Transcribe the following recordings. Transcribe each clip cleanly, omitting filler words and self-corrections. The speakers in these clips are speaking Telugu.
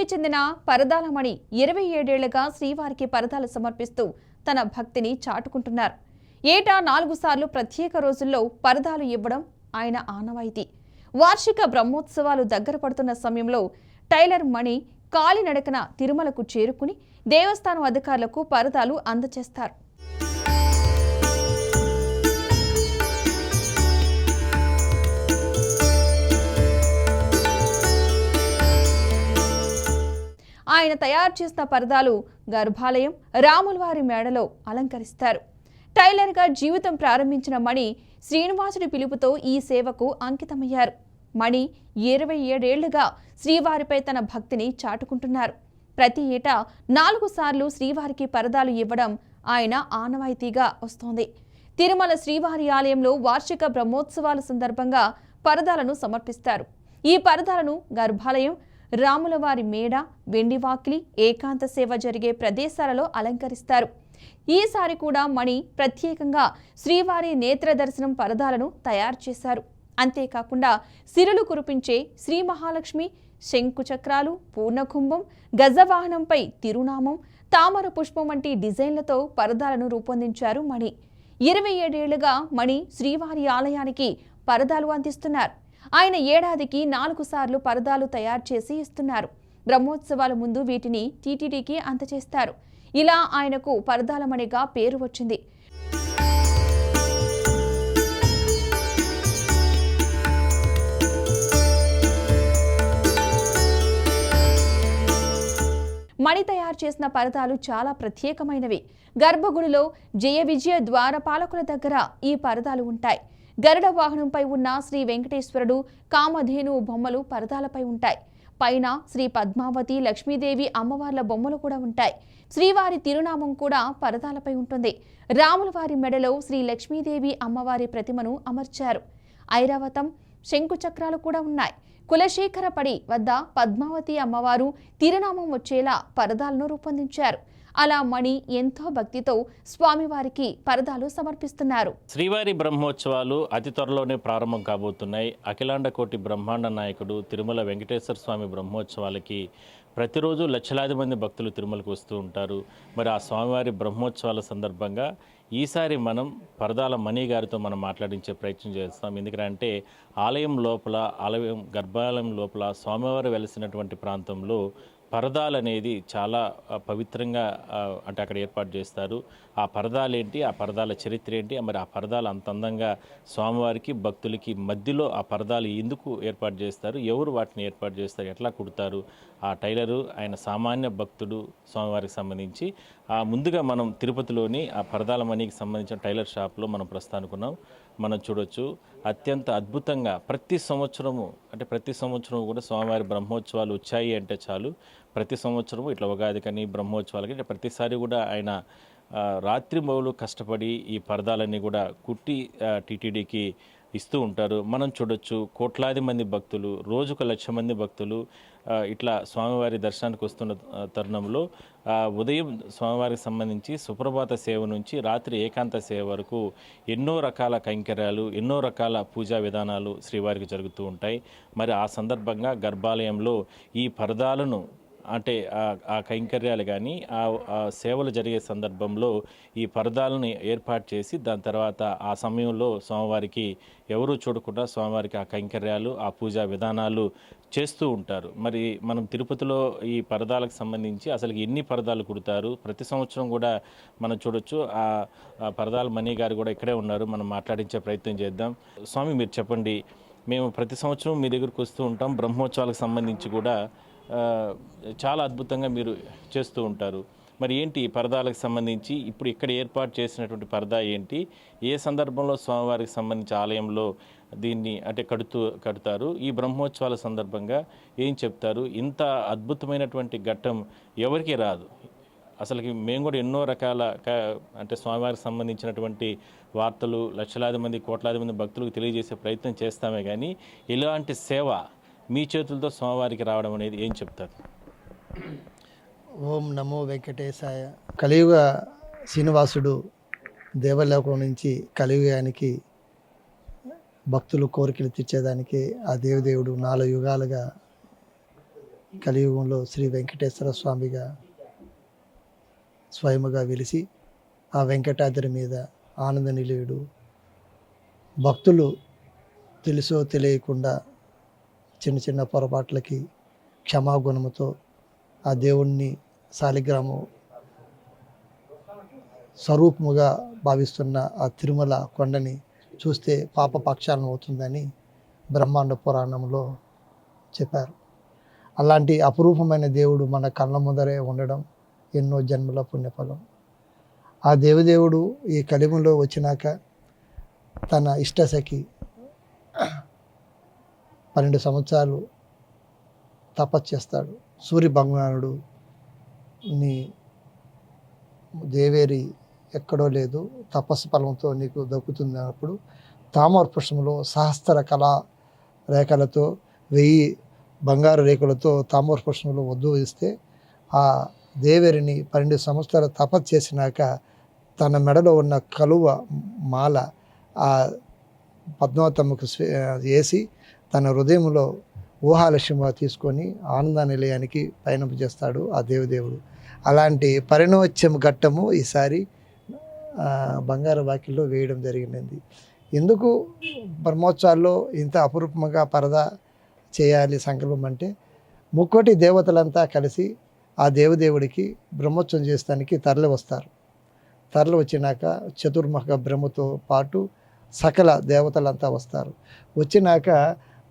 తిరుపతికి చెందిన పరదాలమణి 27 ఏళ్లుగా శ్రీవారికి పరదాలు సమర్పిస్తూ తన భక్తిని చాటుకుంటున్నారు. ఏటా 4 సార్లు ప్రత్యేక రోజుల్లో పరదాలు ఇవ్వడం ఆయన ఆనవాయితీ. వార్షిక బ్రహ్మోత్సవాలు దగ్గర పడుతున్న సమయంలో టైలర్ మణి కాలినడకన తిరుమలకు చేరుకుని దేవస్థానం అధికారులకు పరదాలు అందజేస్తారు. ఆయన తయారు చేసిన పరదాలు గర్భాలయం, రాములవారి మేడలో అలంకరిస్తారు. టైలర్గా జీవితం ప్రారంభించిన మణి శ్రీనివాసుడి పిలుపుతో ఈ సేవకు అంకితమయ్యారు. మణి 27 ఏళ్లుగా శ్రీవారిపై తన భక్తిని చాటుకుంటున్నారు. ప్రతి ఏటా 4 సార్లు శ్రీవారికి పరదాలు ఇవ్వడం ఆయన ఆనవాయితీగా వస్తోంది. తిరుమల శ్రీవారి ఆలయంలో వార్షిక బ్రహ్మోత్సవాల సందర్భంగా పరదాలను సమర్పిస్తారు. ఈ పరదాలను గర్భాలయం, రాములవారి మేడ, వెండివాకిలి, ఏకాంత సేవ జరిగే ప్రదేశాలలో అలంకరిస్తారు. ఈసారి కూడా మణి ప్రత్యేకంగా శ్రీవారి నేత్ర దర్శనం పరదాలను తయారు చేశారు. అంతేకాకుండా సిరులు కురిపించే శ్రీ మహాలక్ష్మి, శంకు చక్రాలు, పూర్ణకుంభం, గజవాహనంపై తిరునామం, తామర పుష్పం వంటి డిజైన్లతో పరదాలను రూపొందించారు మణి. 27 ఏళ్లుగా మణి శ్రీవారి ఆలయానికి పరదాలు అందిస్తున్నారు. ఆయన ఏడాదికి 4 సార్లు పరదాలు తయారు చేసి ఇస్తున్నారు. బ్రహ్మోత్సవాల ముందు వీటిని టీటీడీకి అందజేస్తారు. ఇలా ఆయనకు పరదాలమణిగా పేరు వచ్చింది. మణి తయారు చేసిన పరదాలు చాలా ప్రత్యేకమైనవి. గర్భగుడిలో జయ విజయ ద్వారపాలకుల దగ్గర ఈ పరదాలు ఉంటాయి. గరుడ వాహనంపై ఉన్న శ్రీ వెంకటేశ్వరుడు, కామధేను బొమ్మలు పరదాలపై ఉంటాయి. పైన శ్రీ పద్మావతి, లక్ష్మీదేవి అమ్మవార్ల బొమ్మలు కూడా ఉంటాయి. శ్రీవారి తిరునామం కూడా పరదాలపై ఉంటుంది. రాములవారి మెడలో శ్రీ లక్ష్మీదేవి అమ్మవారి ప్రతిమను అమర్చారు. ఐరావతం, శంకు చక్రాలు కూడా ఉన్నాయి. కులశేఖరపడి వద్ద పద్మావతి అమ్మవారు తిరునామం వచ్చేలా పరదాలను రూపొందించారు. అలా మణి ఎంతో భక్తితో స్వామివారికి పరదాలు సమర్పిస్తున్నారు. శ్రీవారి బ్రహ్మోత్సవాలు అతి త్వరలోనే ప్రారంభం కాబోతున్నాయి. అఖిలాండ కోటి బ్రహ్మాండ నాయకుడు తిరుమల వెంకటేశ్వర స్వామి బ్రహ్మోత్సవాలకి ప్రతిరోజు లక్షలాది మంది భక్తులు తిరుమలకు వస్తూ ఉంటారు. మరి ఆ స్వామివారి బ్రహ్మోత్సవాల సందర్భంగా ఈసారి మనం పరదాల మణి గారితో మనం మాట్లాడించే ప్రయత్నం చేస్తాం. ఎందుకంటే ఆలయం లోపల, ఆలయం గర్భాలయం లోపల స్వామివారు వెలిసినటువంటి ప్రాంతంలో పరదాలు అనేది చాలా పవిత్రంగా అంటే అక్కడ ఏర్పాటు చేస్తారు. ఆ పరదాలు ఏంటి, ఆ పరదాల చరిత్ర ఏంటి, మరి ఆ పరదాలు అంత అందంగా స్వామివారికి భక్తులకి మధ్యలో ఆ పరదాలు ఎందుకు ఏర్పాటు చేస్తారు, ఎవరు వాటిని ఏర్పాటు చేస్తారు, ఎట్లా కుడతారు, ఆ టైలరు ఆయన సామాన్య భక్తుడు స్వామివారికి సంబంధించి ముందుగా మనం తిరుపతిలోని ఆ పరదాల మణికి సంబంధించిన టైలర్ షాప్లో మనం ప్రస్తుతానుకున్నాం. మనం చూడొచ్చు అత్యంత అద్భుతంగా ప్రతి సంవత్సరం కూడా స్వామివారి బ్రహ్మోత్సవాలు వచ్చాయి అంటే చాలు, ప్రతి సంవత్సరము ఇట్లా ఉగాదికని బ్రహ్మోత్సవాలకి ఇట్లా ప్రతిసారి కూడా ఆయన రాత్రి మౌలు కష్టపడి ఈ పరదాలన్నీ కూడా కుట్టి టీటీడీకి ఇస్తూ ఉంటారు. మనం చూడొచ్చు కోట్లాది మంది భక్తులు, రోజుకు 1,00,000 మంది భక్తులు ఇట్లా స్వామివారి దర్శనానికి వస్తున్న తరుణంలో ఉదయం స్వామివారికి సంబంధించి సుప్రభాత సేవ నుంచి రాత్రి ఏకాంత సేవ వరకు ఎన్నో రకాల కైంకర్యాలు, ఎన్నో రకాల పూజా విధానాలు శ్రీవారికి జరుగుతూ ఉంటాయి. మరి ఆ సందర్భంగా గర్భాలయంలో ఈ పరదాలను అంటే ఆ కైంకర్యాలు కానీ ఆ సేవలు జరిగే సందర్భంలో ఈ పరదాలను ఏర్పాటు చేసి దాని తర్వాత ఆ సమయంలో స్వామివారికి ఎవరూ చూడకుండా స్వామివారికి ఆ కైంకర్యాలు, ఆ పూజా విధానాలు చేస్తూ ఉంటారు. మరి మనం తిరుపతిలో ఈ పరదాలకు సంబంధించి అసలు ఎన్ని పరదాలు కుడతారు, ప్రతి సంవత్సరం కూడా మనం చూడొచ్చు. ఆ పరదాల మణి గారు కూడా ఇక్కడే ఉన్నారు, మనం మాట్లాడించే ప్రయత్నం చేద్దాం. స్వామి, మీరు చెప్పండి, మేము ప్రతి సంవత్సరం మీ దగ్గరకు వస్తూ ఉంటాం, బ్రహ్మోత్సవాలకు సంబంధించి కూడా చాలా అద్భుతంగా మీరు చేస్తూ ఉంటారు. మరి ఏంటి పరదాలకు సంబంధించి ఇప్పుడు ఇక్కడ ఏర్పాటు చేసినటువంటి పరదా ఏంటి, ఏ సందర్భంలో స్వామివారికి సంబంధించి ఆలయంలో దీన్ని అంటే కడతారు, ఈ బ్రహ్మోత్సవాల సందర్భంగా ఏం చెప్తారు? ఇంత అద్భుతమైనటువంటి ఘట్టం ఎవరికి రాదు. అసలుకి మేము కూడా ఎన్నో రకాల అంటే స్వామివారికి సంబంధించినటువంటి వార్తలు లక్షలాది మంది, కోట్లాది మంది భక్తులకు తెలియజేసే ప్రయత్నం చేస్తామే, కానీ ఇలాంటి సేవ మీ చేతులతో స్వామివారికి రావడం అనేది ఏం చెప్తారు? ఓం నమో వెంకటేశాయ. కలియుగ శ్రీనివాసుడు దేవలోకం నుంచి కలియుగానికి భక్తులు కోరికలు తీర్చేదానికి ఆ దేవదేవుడు 4 యుగాలుగా కలియుగంలో శ్రీ వెంకటేశ్వర స్వామిగా స్వయముగా వెలిసి ఆ వెంకటాద్రి మీద ఆనంద నిలయుడు భక్తులు తెలుసో తెలియకుండా చిన్న చిన్న పొరపాట్లకి క్షమాగుణముతో ఆ దేవుణ్ణి శాలిగ్రామం స్వరూపముగా భావిస్తున్న ఆ తిరుమల కొండని చూస్తే పాపపక్షాలను అవుతుందని బ్రహ్మాండ పురాణంలో చెప్పారు. అలాంటి అపురూపమైన దేవుడు మన కళ్ళ ముందరే ఉండడం ఎన్నో జన్మల పుణ్యఫలం. ఆ దేవదేవుడు ఈ కలియుగంలో వచ్చినాక తన ఇష్టసఖి 12 సంవత్సరాలు తపస్సు చేస్తాడు. సూర్య భగవానుడు నీ దేవేరి ఎక్కడో లేదు, తపస్సు ఫలంతో నీకు దక్కుతుంది అన్నప్పుడు తామర పుష్పంలో సహస్ర కళా రేఖలతో 1000 బంగారు రేఖలతో తామర పుష్పంలో ఉద్భవిస్తే ఆ దేవేరిని 12 సంవత్సరాలు తపస్సు చేసినాక తన మెడలో ఉన్న కలువ మాల ఆ పద్మావతమ్మకు వేసి తన హృదయంలో ఊహాలక్ష్యంగా తీసుకొని ఆనంద నిలయానికి పయనింపు చేస్తాడు ఆ దేవదేవుడు. అలాంటి పరిణోత్సవం ఘట్టము ఈసారి బంగారు వాకిల్లో వేయడం జరిగినది. ఎందుకు బ్రహ్మోత్సవాల్లో ఇంత అపురూపంగా పరదా చేయాలి సంకల్పం అంటే, ముక్కోటి దేవతలంతా కలిసి ఆ దేవదేవుడికి బ్రహ్మోత్సవం చేస్తానికి తరలి వస్తారు. తరలి వచ్చినాక చతుర్ముఖ బ్రహ్మతో పాటు సకల దేవతలంతా వస్తారు. వచ్చినాక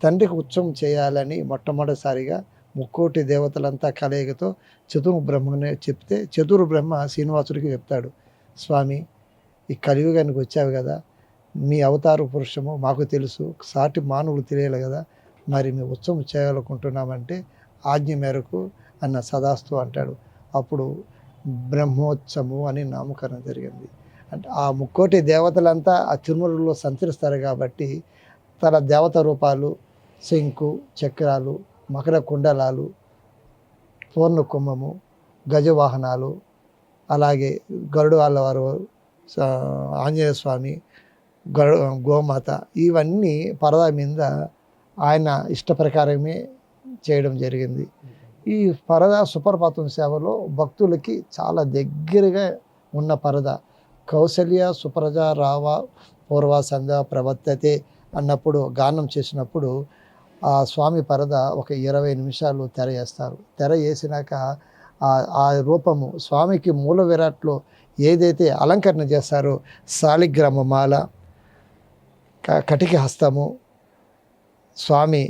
తండ్రికి ఉత్సవం చేయాలని మొట్టమొదటిసారిగా ముక్కోటి దేవతలంతా కలయికతో చతుర్బ్రహ్మనే చెప్తే చతుర్బ్రహ్మ శ్రీనివాసుడికి చెప్తాడు, స్వామి ఈ కలియుగానికి వచ్చావు కదా, మీ అవతార పురుషము మాకు తెలుసు, సాటి మానవులు తెలియాలి కదా, మరి మేము ఉత్సవం చేయాలనుకుంటున్నామంటే ఆజ్ఞ మేరకు అన్న సదాస్తు అంటాడు. అప్పుడు బ్రహ్మోత్సవము అని నామకరణం జరిగింది. అంటే ఆ ముక్కోటి దేవతలంతా ఆ తిరుమలలో సంచరిస్తారు కాబట్టి తన దేవత రూపాలు శంకు చక్రాలు మకర కుండలాలు పూర్ణ కుంభము గజవాహనాలు అలాగే గరుడు వాళ్ళవారు ఆంజనేయ స్వామి గోమాత ఇవన్నీ పరదా మీద ఆయన ఇష్ట ప్రకారమే చేయడం జరిగింది. ఈ పరదా సుప్రభాతం సేవలో భక్తులకి చాలా దగ్గరగా ఉన్న పరదా. కౌసల్య సుప్రజ రావ పూర్వ సంధ్య ప్రవర్తతే అన్నప్పుడు గానం చేసినప్పుడు ఆ స్వామి పరదా ఒక 20 నిమిషాలు తెర వేస్తారు. తెర వేసినాక ఆ రూపము స్వామికి మూల విరాట్లో ఏదైతే అలంకరణ చేస్తారో శాలిగ్రామ మాల, కటిక హస్తము, స్వామి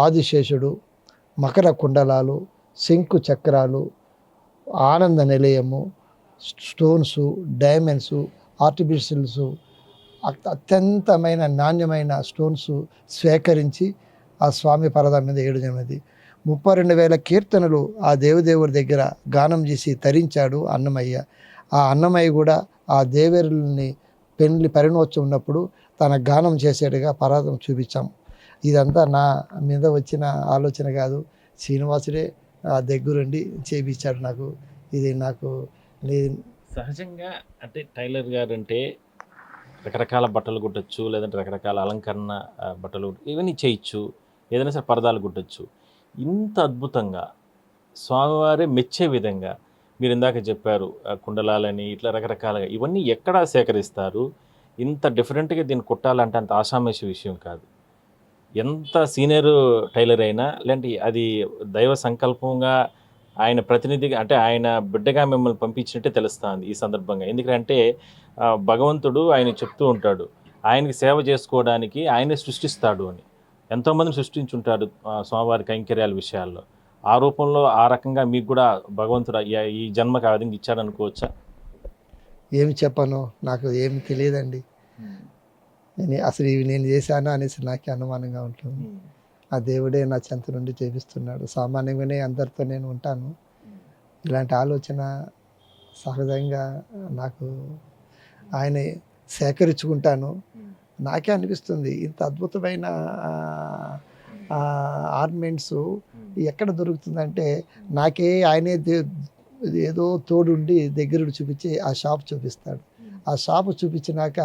ఆదిశేషుడు, మకర కుండలాలు, శంకు చక్రాలు, ఆనంద నిలయము, స్టోన్సు, డైమండ్సు, ఆర్టిఫిషియల్సు, అత్యంతమైన నాణ్యమైన స్టోన్స్ స్వీకరించి ఆ స్వామి పరదా మీద వేయడం జరిగినది. 32,000 కీర్తనలు ఆ దేవదేవుడి దగ్గర గానం చేసి తరించాడు అన్నమయ్య. ఆ అన్నమయ్య కూడా ఆ దేవేరుల్ని పరిణోత్సవం ఉన్నప్పుడు తన గానం చేసేట్టుగా పరదం చూపించాం. ఇదంతా నా మీద వచ్చిన ఆలోచన కాదు, శ్రీనివాసుడే ఆ దగ్గరుండి చేపించాడు నాకు. ఇది నాకు లేదు. సహజంగా అంటే టైలర్ గారు అంటే రకరకాల బట్టలు కుట్టచ్చు, లేదంటే రకరకాల అలంకరణ బట్టలు ఇవన్నీ చేయొచ్చు, ఏదైనా సరే పరదాలు కుట్టచ్చు. ఇంత అద్భుతంగా స్వామివారే మెచ్చే విధంగా మీరు ఇందాక చెప్పారు కుండలాలని ఇట్లా రకరకాలుగా ఇవన్నీ ఎక్కడా సేకరిస్తారు? ఇంత డిఫరెంట్గా దీన్ని కుట్టాలంటే అంత ఆషామాషి విషయం కాదు. ఎంత సీనియర్ టైలర్ అయినా లేదంటే అది దైవ సంకల్పంగా ఆయన ప్రతినిధిగా అంటే ఆయన బిడ్డగా మిమ్మల్ని పంపించినట్టే తెలుస్తుంది ఈ సందర్భంగా. ఎందుకంటే భగవంతుడు ఆయన చెప్తూ ఉంటాడు, ఆయనకి సేవ చేసుకోవడానికి ఆయనే సృష్టిస్తాడు అని. ఎంతోమందిని సృష్టించుంటాడు స్వామివారి కైంకర్యాల విషయాల్లో. ఆ రూపంలో ఆ రకంగా మీకు కూడా భగవంతుడు ఈ జన్మకి ఆ విధంగా ఇచ్చాడు అనుకోవచ్చా? ఏమి చెప్పను, నాకు ఏమి తెలియదండి. అసలు ఇవి నేను చేశానా అనేసి నాకే అనుమానంగా ఉంటుంది. ఆ దేవుడే నా చెంత నుండి చేపిస్తున్నాడు. సామాన్యంగానే అందరితో నేను ఉంటాను. ఇలాంటి ఆలోచన సహజంగా నాకు ఆయన సేకరించుకుంటాను. నాకే అనిపిస్తుంది ఇంత అద్భుతమైన ఆర్నమెంట్స్ ఎక్కడ దొరుకుతుందంటే నాకే ఆయనే ఏదో తోడుండి దగ్గరుండి చూపించి ఆ షాప్ చూపిస్తాడు. ఆ షాపు చూపించినాక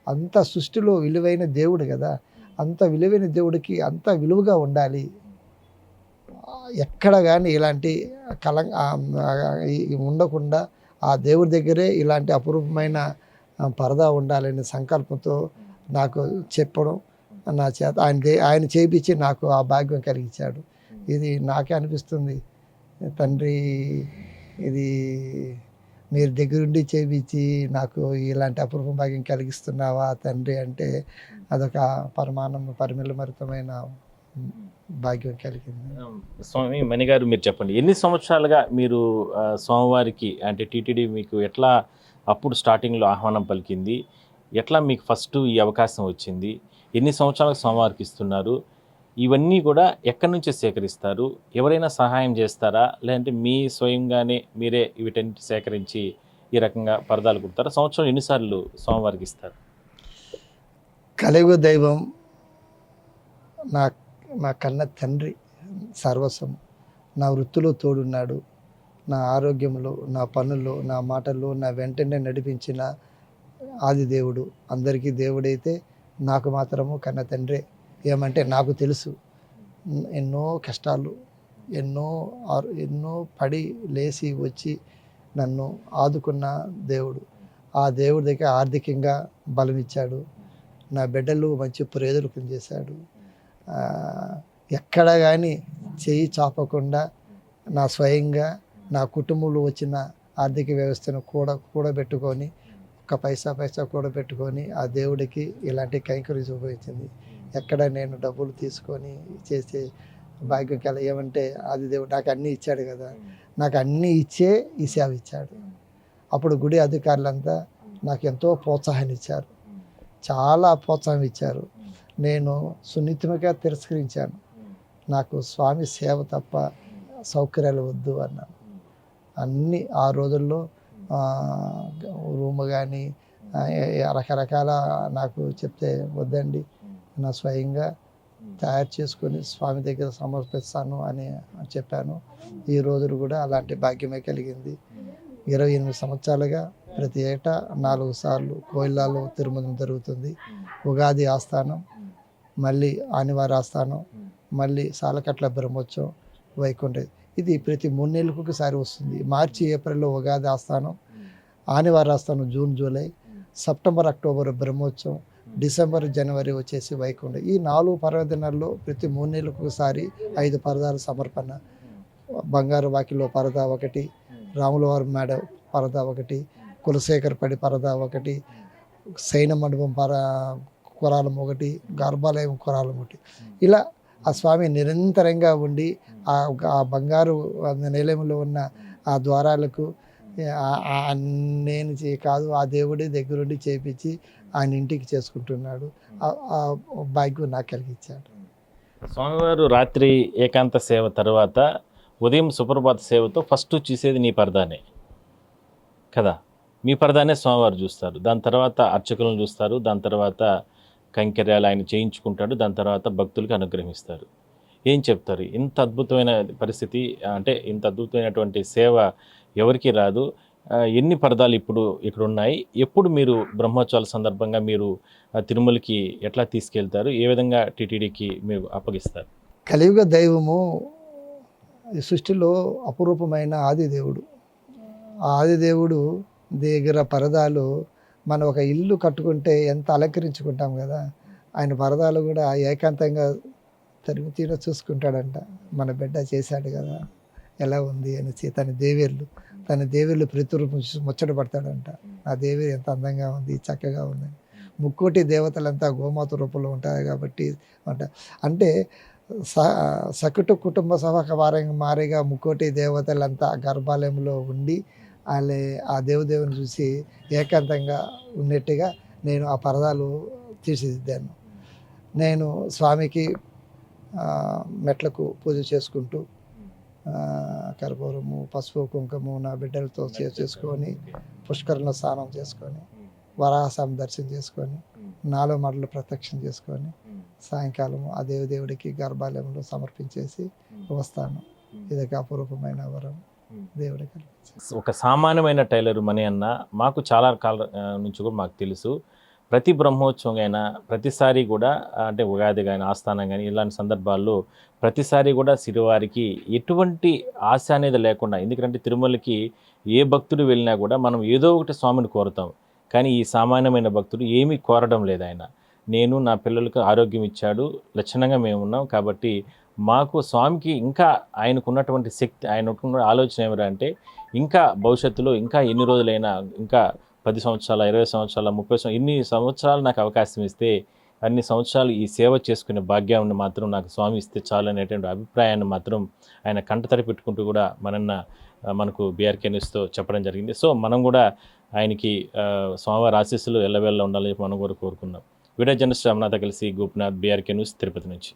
అంత సృష్టిలో విలువైన దేవుడు కదా, అంత విలువైన దేవుడికి అంత విలువగా ఉండాలి. ఎక్కడ కానీ ఇలాంటి ఉండకుండా ఆ దేవుడి దగ్గరే ఇలాంటి అపురూపమైన పరదా ఉండాలనే సంకల్పంతో నాకు చెప్పడం నా చేత ఆయన చేయించి నాకు ఆ భాగ్యం కలిగించాడు. ఇది నాకే అనిపిస్తుంది, తండ్రి ఇది మీరు దగ్గరుండి చేయించి నాకు ఇలాంటి అపూర్వ భాగ్యం కలిగిస్తున్నావా తండ్రి అంటే అదొక పరిమళభరితమైన భాగ్యం కలిగింది. స్వామి మణిగారు, మీరు చెప్పండి, ఎన్ని సంవత్సరాలుగా మీరు స్వామివారికి అంటే టీటీడీ మీకు ఎట్లా అప్పుడు స్టార్టింగ్లో ఆహ్వానం పలికింది, ఎట్లా మీకు ఫస్ట్ ఈ అవకాశం వచ్చింది, ఎన్ని సంవత్సరాలకు స్వామివారికి ఇస్తున్నారు, ఇవన్నీ కూడా ఎక్కడి నుంచి సేకరిస్తారు, ఎవరైనా సహాయం చేస్తారా, లేదంటే మీ స్వయంగానే మీరే వీటన్నిటి సేకరించి ఈ రకంగా పరదాలు కుడతారా? సంవత్సరం ఎన్నిసార్లు స్వామివారికి ఇస్తారు? కలియుగ దైవం నా కన్న తండ్రి సర్వస్వం. నా వృత్తిలో తోడున్నాడు, నా ఆరోగ్యంలో, నా పనుల్లో, నా మాటల్లో నా వెంటనే నడిపించిన ఆది దేవుడు. అందరికీ దేవుడైతే నాకు మాత్రము కన్న తండ్రే. ఏమంటే నాకు తెలుసు ఎన్నో కష్టాలు, ఎన్నో పడి లేచి వచ్చి నన్ను ఆదుకున్న దేవుడు. ఆ దేవుడి దగ్గర ఆర్థికంగా బలం ఇచ్చాడు, నా బిడ్డలు మంచి ప్రేదలు చేశాడు. ఎక్కడ కానీ చేయి చాపకుండా నా స్వయంగా నా కుటుంబంలో వచ్చిన ఆర్థిక వ్యవస్థను కూడబెట్టుకొని ఒక్క పైసా కూడబెట్టుకొని ఆ దేవుడికి ఇలాంటి కైంకర్యం చూపించింది. ఎక్కడ నేను డబ్బులు తీసుకొని చేసే భాగ్యం కల ఏమంటే అది దేవుడు నాకు అన్నీ ఇచ్చాడు కదా, నాకు అన్నీ ఇచ్చే ఈ సేవ ఇచ్చాడు. అప్పుడు గుడి అధికారులంతా నాకు ఎంతో ప్రోత్సాహాన్ని ఇచ్చారు, చాలా ప్రోత్సాహం ఇచ్చారు. నేను సున్నితంగా తిరస్కరించాను. నాకు స్వామి సేవ తప్ప సౌకర్యాలు వద్దు అన్నాను. అన్నీ ఆ రోజుల్లో రూమ్ కానీ రకరకాల నాకు చెప్తే వద్దండి, నా స్వయంగా తయారు చేసుకొని స్వామి దగ్గర సమర్పిస్తాను అని చెప్పాను. ఈ రోజులు కూడా అలాంటి భాగ్యమే కలిగింది. 28 సంవత్సరాలుగా ప్రతి ఏటా 4 సార్లు కోయిలాలో తిరుమల జరుగుతుంది. ఉగాది ఆస్థానం, మళ్ళీ ఆనివార ఆస్థానం, మళ్ళీ సాలకట్ల బ్రహ్మోత్సవం, వైకుంఠ. ఇది ప్రతి 3 నెలలకు ఒకసారి వస్తుంది. మార్చి ఏప్రిల్లో ఉగాది ఆస్థానం, ఆనివార ఆస్థానం June July, September October Brahmotsavam, December జనవరి వచ్చేసి వైకుంఠ. ఈ 4 పర్వదినాల్లో ప్రతి 3 నెలలకు ఒకసారి 5 పరదాల సమర్పణ. బంగారు వాకిలో పరదా ఒకటి, రాములవారి మేడ పరదా ఒకటి, కులశేఖరపడి పరదా ఒకటి, సైన మండపం కురాలం ఒకటి, గర్భాలయం కురాలం ఒకటి. ఇలా ఆ స్వామి నిరంతరంగా ఉండి ఆ బంగారు నిలయంలో ఉన్న ఆ ద్వారాలకు నేను కాదు ఆ దేవుడి దగ్గరుండి చేపించి ఆయన ఇంటికి చేసుకుంటున్నాడు. ఆ భాగ్యం నాకు కలిగించాడు. స్వామివారు రాత్రి ఏకాంత సేవ తర్వాత ఉదయం సుప్రభాత సేవతో ఫస్ట్ చూసేది నీ పరదానే కదా, మీ పరదానే స్వామివారు చూస్తారు. దాని తర్వాత అర్చకులను చూస్తారు, దాని తర్వాత కైంకర్యాలు ఆయన చేయించుకుంటాడు, దాని తర్వాత భక్తులకు అనుగ్రహిస్తారు. ఏం చెప్తారు? ఇంత అద్భుతమైన పరిస్థితి, అంటే ఇంత అద్భుతమైనటువంటి సేవ ఎవరికి రాదు. ఎన్ని పరదాలు ఇప్పుడు ఇక్కడ ఉన్నాయి? ఎప్పుడు మీరు బ్రహ్మోత్సవాల సందర్భంగా మీరు తిరుమలకి ఎట్లా తీసుకెళ్తారు? ఏ విధంగా టీటీడీకి మీరు అప్పగిస్తారు? కలియుగ దైవము ఈ సృష్టిలో అపురూపమైన ఆదిదేవుడు. ఆ ఆదిదేవుడు దగ్గర పరదాలు మనం ఒక ఇల్లు కట్టుకుంటే ఎంత అలంకరించుకుంటాం కదా, ఆయన పరదాలు కూడా ఏకాంతంగా తరిమి చూసుకుంటాడంట. మన బిడ్డ చేశాడు కదా, ఎలా ఉంది అనేసి తన దేవేర్లు ప్రతిరూపం ముచ్చట పడతాడంట. ఆ దేవేరు ఎంత అందంగా ఉంది, చక్కగా ఉందని. ముక్కోటి దేవతలంతా గోమాత రూపంలో ఉంటారు కాబట్టి అంటే సకుటు కుటుంబ సభకు మారేగా ముక్కోటి దేవతలంతా గర్భాలయంలో ఉండి ఆ దేవుని చూసి ఏకాంతంగా ఉన్నట్టుగా నేను ఆ పరదాలు తీర్చిదిద్దాను. నేను స్వామికి మెట్లకు పూజ చేసుకుంటూ కర్పూరము, పసుపు, కుంకుమ నా బిడ్డలతో చేసుకొని పుష్కరంలో స్నానం చేసుకొని వరాహస్వామి దర్శనం చేసుకొని 4 మడలు ప్రత్యక్షం చేసుకొని సాయంకాలం ఆ దేవుడికి గర్భాలయంలో సమర్పించేసి వస్తాను. ఇదొక అపురూపమైన వరం దేవుడికి. ఒక సామాన్యమైన టైలర్ మణి అన్న మాకు చాలా కాలం నుంచి కూడా మాకు తెలుసు, ప్రతి బ్రహ్మోత్సవం అయినా ప్రతిసారి కూడా అంటే ఉగాది కానీ ఆస్థానం కానీ ఇలాంటి సందర్భాల్లో ప్రతిసారి కూడా శ్రీవారికి ఎటువంటి ఆశ అనేది లేకుండా, ఎందుకంటే తిరుమలకి ఏ భక్తుడు వెళ్ళినా కూడా మనం ఏదో ఒకటి స్వామిని కోరుతాం. కానీ ఈ సామాన్యమైన భక్తుడు ఏమీ కోరడం లేదు. ఆయన నేను నా పిల్లలకు ఆరోగ్యం ఇచ్చాడు, లక్షణంగా మేము ఉన్నాం, కాబట్టి మాకు స్వామికి ఇంకా ఆయనకున్నటువంటి శక్తి, ఆయనకున్న ఆలోచన ఏమిటంటే ఇంకా భవిష్యత్తులో ఇంకా ఎన్ని రోజులైనా, ఇంకా 10 సంవత్సరాల 20 సంవత్సరాల 30 సంవత్సరాలు, ఇన్ని సంవత్సరాలు నాకు అవకాశం ఇస్తే అన్ని సంవత్సరాలు ఈ సేవ చేసుకునే భాగ్యాన్ని మాత్రం నాకు స్వామి ఇస్తే చాలు అనేటువంటి అభిప్రాయాన్ని మాత్రం ఆయన కంటతడి పెట్టుకుంటూ కూడా మనకు బీఆర్కే న్యూస్తో చెప్పడం జరిగింది. సో మనం కూడా ఆయనకి స్వామివారి ఆశీస్సులు ఎల్లవేళ ఉండాలని మనం కూడా కోరుకున్నాం. వీడియో జర్నలిస్ట్ రమణతో కలిసి గోపినాథ్, బీఆర్కే న్యూస్, తిరుపతి నుంచి.